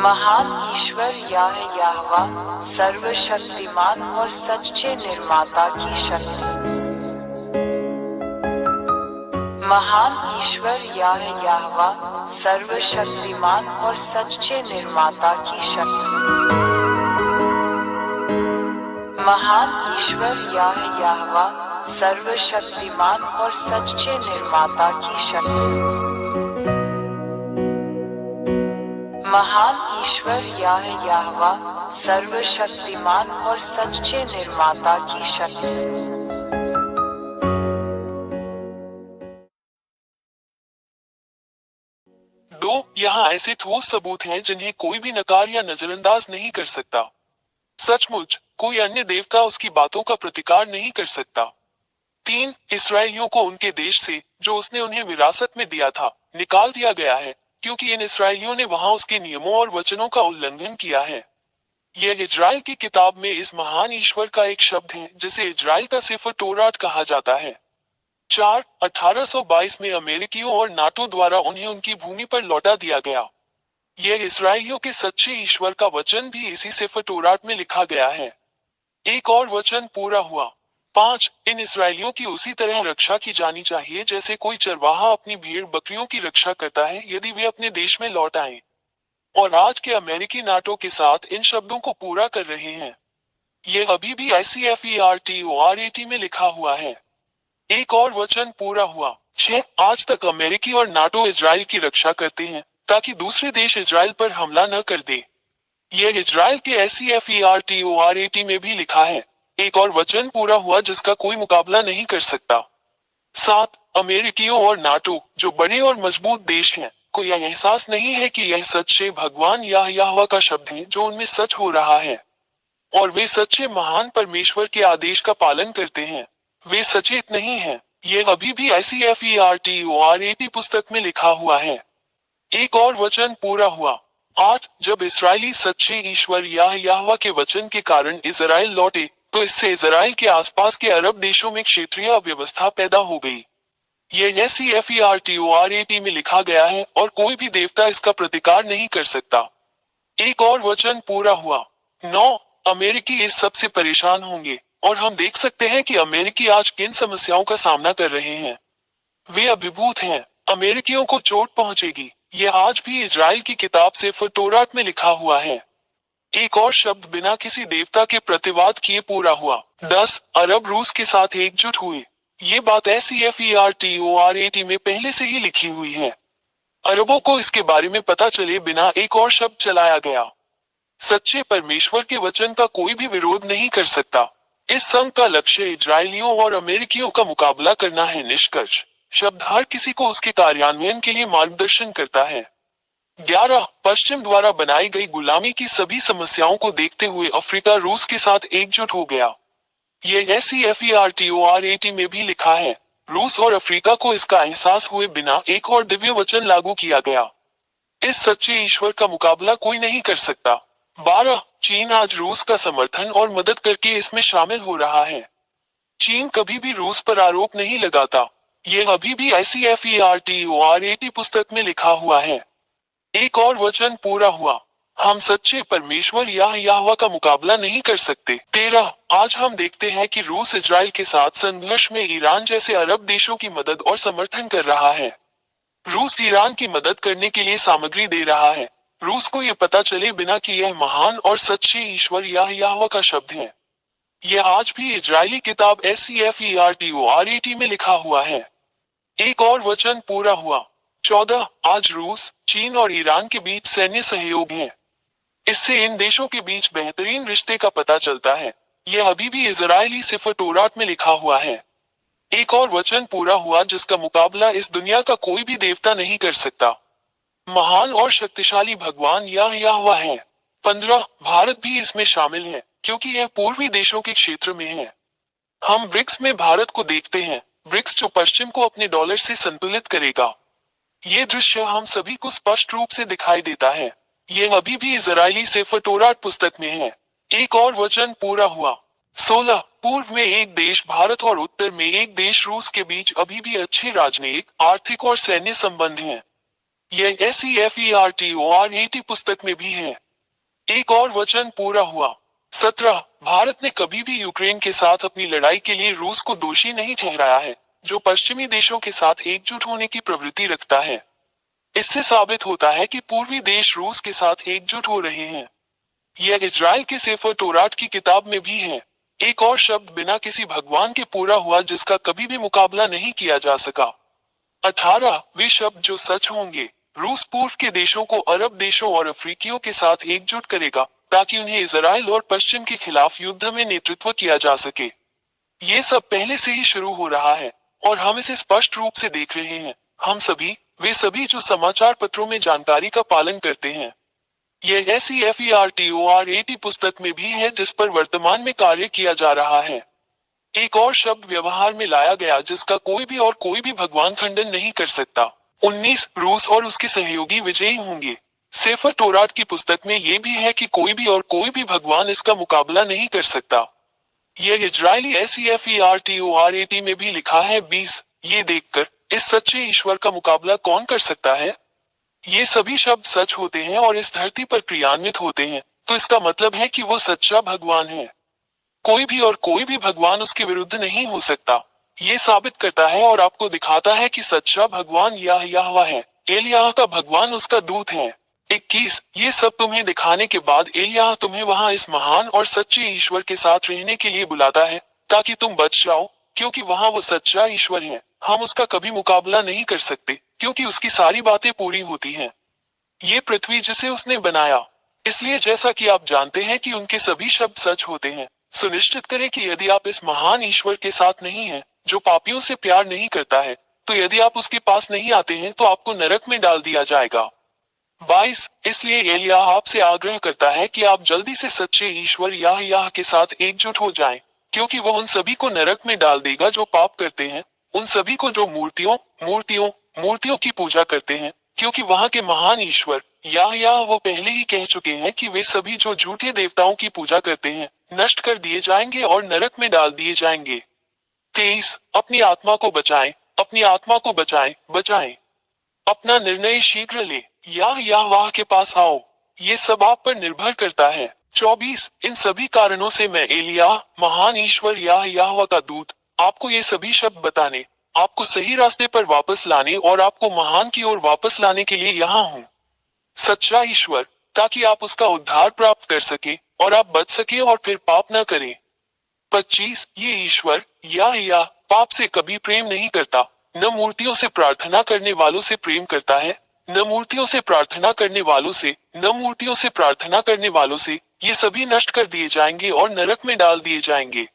महान ईश्वर याह याहवा सर्वशक्तिमान और सच्चे निर्माता की शक्ति। महान ईश्वर याह याहवा सर्वशक्तिमान और सच्चे निर्माता की शक्ति। महान ईश्वर याह याहवा सर्वशक्तिमान और सच्चे निर्माता की शक्ति। महान ईश्वर याह याहवा सर्वशक्तिमान और सच्चे निर्माता की शक्ति। यहाँ ऐसे ठोस सबूत हैं जिन्हें कोई भी नकार या नजरअंदाज नहीं कर सकता। सचमुच कोई अन्य देवता उसकी बातों का प्रतिकार नहीं कर सकता। 3. इसराइलियों को उनके देश से, जो उसने उन्हें विरासत में दिया था, निकाल दिया गया है, क्योंकि इन इसराइलियों ने वहां उसके नियमों और वचनों का उल्लंघन किया है। यह इजराइल की किताब में इस महान ईश्वर का एक शब्द है जिसे इजराइल का सेफर तोरात कहा जाता है। 4. 1822 में अमेरिकियों और नाटो द्वारा उन्हें उनकी भूमि पर लौटा दिया गया। यह इसराइलियों के सच्चे ईश्वर का वचन भी इसी सेफर तोरात में लिखा गया है। एक और वचन पूरा हुआ। 5. इन इसराइलियों की उसी तरह रक्षा की जानी चाहिए जैसे कोई चरवाहा अपनी भेड़ बकरियों की रक्षा करता है यदि वे अपने देश में लौट आएं। और आज के अमेरिकी नाटो के साथ इन शब्दों को पूरा कर रहे हैं। यह अभी भी ICFERTORAT में लिखा हुआ है। एक और वचन पूरा हुआ। 6. आज तक अमेरिकी और नाटो इजराइल की रक्षा करते हैं ताकि दूसरे देश इजराइल पर हमला न कर दे। यह इजराइल के ICFERTORAT में भी लिखा है। एक और वचन पूरा हुआ जिसका कोई मुकाबला नहीं कर सकता। 7. अमेरिकियों और नाटो, जो बड़े और मजबूत देश हैं, को यह एहसास नहीं है कि यह सच्चे भगवान याहवा का शब्द है जो उनमें सच हो रहा है, और वे सच्चे महान परमेश्वर के आदेश का पालन करते हैं। वे सचेत नहीं हैं। यह अभी भी ICFERTORAT पुस्तक में लिखा हुआ है। एक और वचन पूरा हुआ। 8. जब इसराइली सच्चे ईश्वर याहवा के वचन के कारण इजराइल लौटे, तो इससे इजराइल के आसपास के अरब देशों में क्षेत्रीय अव्यवस्था पैदा हो गई। यह ICFERTORAT में लिखा गया है और कोई भी देवता इसका प्रतिकार नहीं कर सकता। एक और वचन पूरा हुआ। 9. अमेरिकी इस सब से परेशान होंगे, और हम देख सकते हैं कि अमेरिकी आज किन समस्याओं का सामना कर रहे हैं। वे अभिभूत हैं। अमेरिकियों को चोट पहुंचेगी। यह आज भी इजराइल की किताब सेफर तोरात में लिखा हुआ है। एक और शब्द बिना किसी देवता के प्रतिवाद किए पूरा हुआ। 10. अरब रूस के साथ एकजुट हुए। ये बात ICFERTORAT में पहले से ही लिखी हुई है। अरबों को इसके बारे में पता चले बिना एक और शब्द चलाया गया। सच्चे परमेश्वर के वचन का कोई भी विरोध नहीं कर सकता। इस संघ का लक्ष्य इजरायलियों और अमेरिकियों का मुकाबला करना है। निष्कर्ष शब्द हर किसी को उसके कार्यान्वयन के लिए मार्गदर्शन करता है। 11. पश्चिम द्वारा बनाई गई गुलामी की सभी समस्याओं को देखते हुए अफ्रीका रूस के साथ एकजुट हो गया। यह ICFERTORAT में भी लिखा है। रूस और अफ्रीका को इसका एहसास हुए बिना एक और दिव्य वचन लागू किया गया। इस सच्चे ईश्वर का मुकाबला कोई नहीं कर सकता। 12. चीन आज रूस का समर्थन और मदद करके इसमें शामिल हो रहा है। चीन कभी भी रूस पर आरोप नहीं लगाता। यह अभी भी ICFERTORAT पुस्तक में लिखा हुआ है। एक और वचन पूरा हुआ। हम सच्चे परमेश्वर याहवा का मुकाबला नहीं कर सकते। 13. आज हम देखते हैं कि रूस इजराइल के साथ संघर्ष में ईरान जैसे अरब देशों की मदद और समर्थन कर रहा है। रूस ईरान की मदद करने के लिए सामग्री दे रहा है। रूस को यह पता चले बिना कि यह महान और सच्चे ईश्वर याहवा का शब्द है। यह आज भी इजरायली किताब ICFERTORAT में लिखा हुआ है। एक और वचन पूरा हुआ। 14. आज रूस, चीन और ईरान के बीच सैन्य सहयोग है। इससे इन देशों के बीच बेहतरीन रिश्ते का पता चलता है। यह अभी भी इजरायली सेफर तोरात में लिखा हुआ है। एक और वचन पूरा हुआ जिसका मुकाबला इस दुनिया का कोई भी देवता नहीं कर सकता। महान और शक्तिशाली भगवान याहवा है। 15. भारत भी इसमें शामिल है क्योंकि यह पूर्वी देशों के क्षेत्र में है। हम ब्रिक्स में भारत को देखते हैं। ब्रिक्स जो पश्चिम को अपने डॉलर से संतुलित करेगा। ये दृश्य हम सभी को स्पष्ट रूप से दिखाई देता है। यह अभी भी इजरायली सेफर तोरात पुस्तक में है। एक और वचन पूरा हुआ। 16. पूर्व में एक देश भारत और उत्तर में एक देश रूस के बीच अभी भी अच्छे राजनीतिक, आर्थिक और सैन्य संबंध हैं। यह SEFERTORAT पुस्तक में भी है। एक और वचन पूरा हुआ। 17 भारत ने कभी भी यूक्रेन के साथ अपनी लड़ाई के लिए रूस को दोषी नहीं ठहराया है, जो पश्चिमी देशों के साथ एकजुट होने की प्रवृत्ति रखता है। इससे साबित होता है कि पूर्वी देश रूस के साथ एकजुट हो रहे हैं। यह इजराइल के सेफर तोरात की किताब में भी है। एक और शब्द बिना किसी भगवान के पूरा हुआ जिसका कभी भी मुकाबला नहीं किया जा सका। 18 वे शब्द जो सच होंगे। रूस पूर्व के देशों को अरब देशों और अफ्रीकियों के साथ एकजुट करेगा ताकि उन्हें इजराइल और पश्चिम के खिलाफ युद्ध में नेतृत्व किया जा सके। ये सब पहले से ही शुरू हो रहा है और हम इसे स्पष्ट रूप से देख रहे हैं। हम सभी, वे सभी जो समाचार पत्रों में जानकारी का पालन करते हैं। यह SEFERTORAT पुस्तक में भी है जिस पर वर्तमान में कार्य किया जा रहा है। एक और शब्द व्यवहार में लाया गया जिसका कोई भी भगवान खंडन नहीं कर सकता। 19 रूस और उसके सहयोगी विजयी होंगे। सेफर तोरात की पुस्तक में यह भी है कि कोई भी भगवान इसका मुकाबला नहीं कर सकता। यह इजरायली SEFERTORAT में भी लिखा है। 20 ये देखकर इस सच्चे ईश्वर का मुकाबला कौन कर सकता है। ये सभी शब्द सच होते हैं और इस धरती पर क्रियान्वित होते हैं, तो इसका मतलब है कि वो सच्चा भगवान है। कोई भी भगवान उसके विरुद्ध नहीं हो सकता। ये साबित करता है और आपको दिखाता है कि सच्चा भगवान यहोवा है। एलियाह का भगवान उसका दूत है। 21 ये सब तुम्हें दिखाने के बाद एलियाह तुम्हें वहां इस महान और सच्चे ईश्वर के साथ रहने के लिए बुलाता है ताकि तुम बच जाओ, क्योंकि वहां वो सच्चा ईश्वर है। हम उसका कभी मुकाबला नहीं कर सकते क्योंकि उसकी सारी बातें पूरी होती हैं। ये पृथ्वी जिसे उसने बनाया। इसलिए जैसा कि आप जानते हैं कि उनके सभी शब्द सच होते हैं, सुनिश्चित करें कि यदि आप इस महान ईश्वर के साथ नहीं हैं, जो पापियों से प्यार नहीं करता है, तो यदि आप उसके पास नहीं आते हैं तो आपको नरक में डाल दिया जाएगा। 22 इसलिए एलियाह आपसे आग्रह करता है कि आप जल्दी से सच्चे ईश्वर यहोवा के साथ एकजुट हो जाएं, क्योंकि वह उन सभी को नरक में डाल देगा जो पाप करते हैं, उन सभी को जो मूर्तियों की पूजा करते हैं, क्योंकि वहां के महान ईश्वर यहोवा वो पहले ही कह चुके हैं कि वे सभी जो झूठे देवताओं की पूजा करते हैं नष्ट कर दिए जाएंगे और नरक में डाल दिए जाएंगे। 23 अपनी आत्मा को बचाएं। अपना निर्णय शीघ्र ले, यहोवा के पास आओ। ये सब आप पर निर्भर करता है। 24 इन सभी कारणों से मैं एलियाह, महान ईश्वर यहोवा का दूत, आपको ये सभी शब्द बताने, आपको सही रास्ते पर वापस लाने और आपको महान की ओर वापस लाने के लिए यहाँ हूँ। सच्चा ईश्वर, ताकि आप उसका उद्धार प्राप्त कर सके और आप बच सके और फिर पाप न करें। 25 ये ईश्वर यहोवा पाप से कभी प्रेम नहीं करता, न मूर्तियों से प्रार्थना करने वालों से प्रेम करता है, न मूर्तियों से प्रार्थना करने वालों से, ये सभी नष्ट कर दिए जाएंगे और नरक में डाल दिए जाएंगे।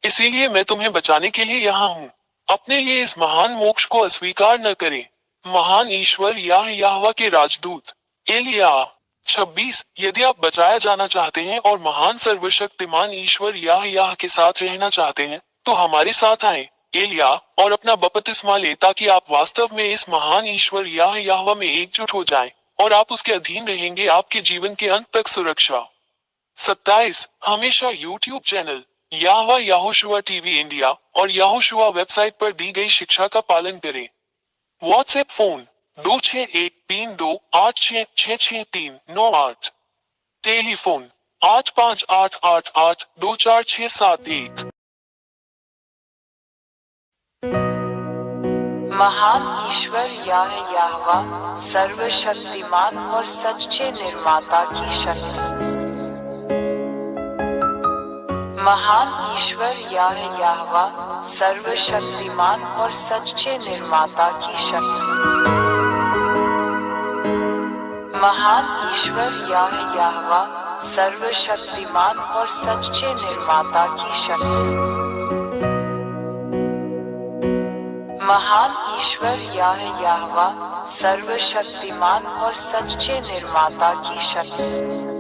इसीलिए मैं तुम्हें बचाने के लिए यहाँ हूँ। अपने लिए इस महान मोक्ष को अस्वीकार न करें। महान ईश्वर यहोवा के राजदूत एलियाह। 26 यदि आप बचाया जाना चाहते हैं और महान सर्वशक्तिमान ईश्वर यहोवा के साथ रहना चाहते हैं, तो हमारे साथ आए एलियाह और अपना बपतिस्मा ले, ताकि आप वास्तव में इस महान ईश्वर यहोवा में एकजुट हो जाएं और आप उसके अधीन रहेंगे आपके जीवन के अंत तक सुरक्षा। 27 हमेशा YouTube channel Yehoshua TV India और यहोशुआ वेबसाइट पर दी गई शिक्षा का पालन करें। WhatsApp phone 261328666398। टेलीफोन 8588824671। महान ईश्वर यहोवा सर्वशक्तिमान और सच्चे निर्माता की शक्ति। महान ईश्वर यहोवा सर्वशक्तिमान और सच्चे निर्माता की शक्ति। महान ईश्वर यहोवा सर्वशक्तिमान और सच्चे निर्माता की शक्ति। महान ईश्वर यहोवा सर्वशक्तिमान और सच्चे निर्माता की शक्ति।